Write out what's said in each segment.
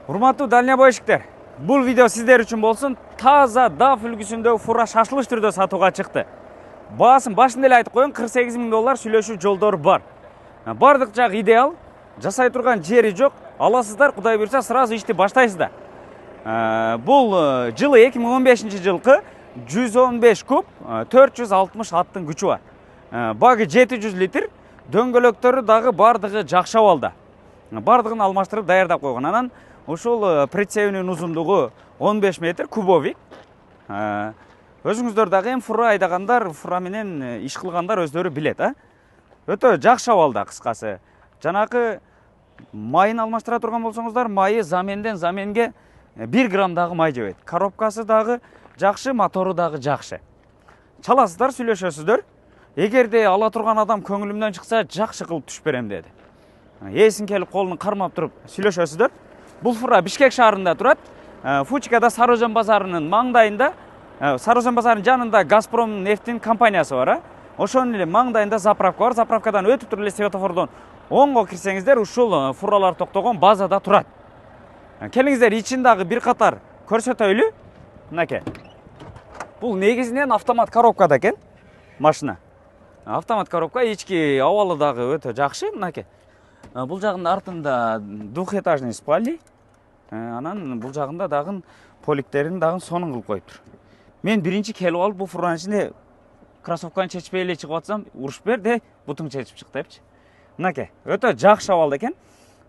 Урматтуу дальнобойщиктер, бул видео сиздер үчүн болсун. Таза DAF үлгүсүндөгү фура шашылыш түрдө сатууга чыкты. Баасын башында эле айтып коеюн, $48.000 сүйлөшүү жолдору бар. Бардык жак идеал, жасай турган жери жок. Аласыздар, Кудай буйрса, сразу ишти баштайсыздар. Бул жылы 2015 жылкы 115 куб, 460 аттын күчү бар. Багы 700 литр, дөңгөлөктөрү дагы бардыгы жакшы абалда. Бардыгын алмаштырып даярдап койгон. Анан ушул прицебинин узундугу 15 метр кубовик. Өзүңүздөр дагы эми фура айдагандар, фура менен иш кылгандар өздөрү билет, Өтө жакшы абалда кыскасы. Жанакы майын алмаштыра турган болсоңуздар, майы заменден заменге 1 грамм дагы май жебейт. Коробкасы дагы жакшы, мотору дагы жакшы. Чаласыздар, сүйлөшөсүздөр. Эгерде ала турган адам көңүлүмдөн чыкса, жакшы кылып түшүп берем деди. Эсин келип колун кармап туруп сүйлөшөсүздөр. Бул фура Бишкек шаарында турат. Фучкада Сарыожон базарынын маңдайында, Сарыожон базарынын жанында Газпром нефтин компаниясы бар, Ошонун эле маңдайында заправка бар. Заправкадан өтүп туруп эле светофордон оңго кирсеңиздер, ушул фуралар токтогон базада турат. Келиңиздер, ичин дагы бир катар көрсөтөйлү. Мынакей. Бул негизинен автомат коробкада экен машина. Автомат коробка, ички абалы дагы өтө жакшы. Мынакей. Бул жагында артында двухэтажный спальня. Анан бул жагында дагы поликтерин дагы сонун кылып коюптур. Мен биринчи келип алып бул фуранын ичинде кроссовканы чечпей эле чыгып атсам, урушуп бер де, бутуң чечип чык депчи. Мынакей, өтө жакшы абалда экен.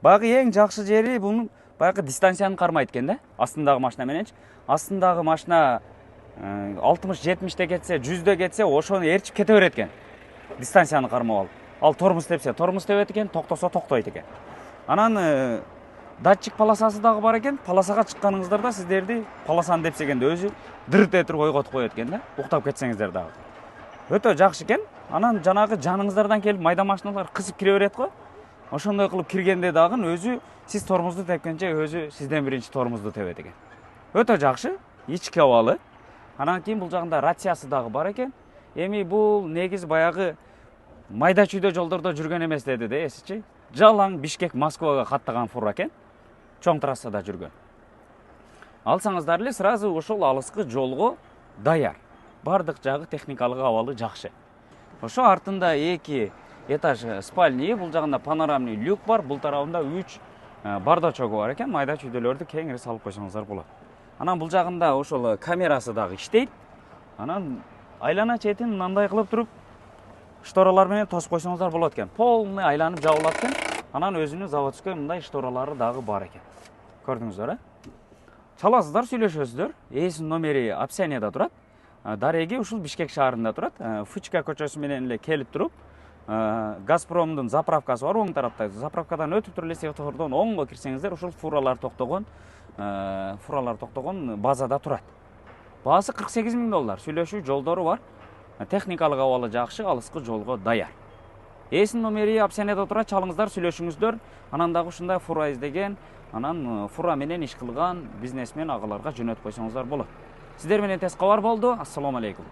Багы эң жакшы жери бунун баягы дистанцияны кармайт экен да. Астындагы машина мененчи. Астындагы машина 60-70-те кетсе, 100-дө кетсе, ошону ээрчип кете берет экен. Дистанцияны кармап алып. Ал тормоз тепсе, тормоз тебет экен, токтосо токтойт экен. Анан датчик полосасы дагы бар экен. Полосага чыкканыңыздарда сиздерди полосаны депсегенде өзү дырт этип ойготуп коет экен да. Уктап кетсеңиздер дагы. Өтө жакшы экен. Анан жанагы жаныңыздардан келип майда машиналар кысып кире берет го. Ошондой кылып киргенде дагы өзү сиз тормозду тепкенче өзү сизден биринчи тормозду тебет экен. Өтө жакшы, ички абалы. Анан кийин бул жагында рациясы дагы бар экен. Эми бул негизи баягы майда чүйдө жолдордо жүргөн эмес деди да эсичи. Жалаң Бишкек Москвага каттаган фура экен. Чоң трассада жүргөн. Алсаңыздар эле сразу ошол алыскы жолго даяр. Бардык жагы техникалык абалы жакшы. Ошо артында 2 этаж спальня, бул жагында панорамный люк бар, бул тарабында 3 бардачогу бар экен. Майда чүйдөлөрдү кеңири салып койсоңуздар болот. Анан бул жагында ошол камерасы дагы иштейт. Анан айлана четин мындай кылып туруп шторалар менен тосуп койсоңуздар болот экен. Полный айланып жабылат экен. Анан өзүнүн заводской мындай шторалары дагы бар экен. Көрдүңүздөр, Чаласыздар, сүйлөшөсүздөр. Эсин номери описанияда турат. Дареги ушул Бишкек шаарында турат. Фучка көчөсү менен эле келип туруп, Газпромдун заправкасы бар, оң тарапта. Заправкадан өтүп туруп эле светофордон оңго кирсеңиздер, ушул фуралар токтогон базада турат. Баасы $48.000. Сүйлөшүү жолдору бар. Техникалык абалы жакшы, алыскы жолго даяр. Эсин номери описанияда турат, чалыңыздар, сүйлөшүңүздөр. Анан дагы ушундай фура издеген, анан фура менен иш кылган бизнесмен агаларга жөнөтүп койсоңуздар болот. Сиздер менен тез кабар болду. Ассаламу алейкум.